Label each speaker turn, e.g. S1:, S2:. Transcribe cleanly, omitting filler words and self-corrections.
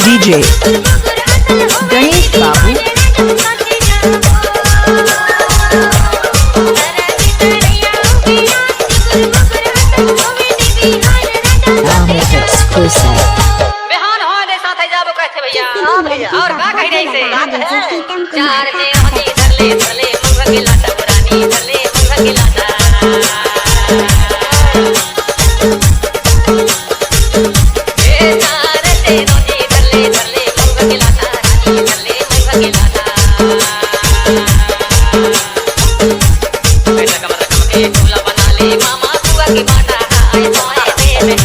S1: DJ Ganesh Babu exclusive
S2: बिहान होने साथ ही जाबो कहते भैया और का कह रही से चार से होती धरले धरले मंग के लाटा पुरानी धरले मंग के लाटा ए चार से होती धरले धरले मंग के लाटा रानी धरले मंग के लाटा बेटा कमर के फूला बना ले मामा बुआ की बाटा आए सोए में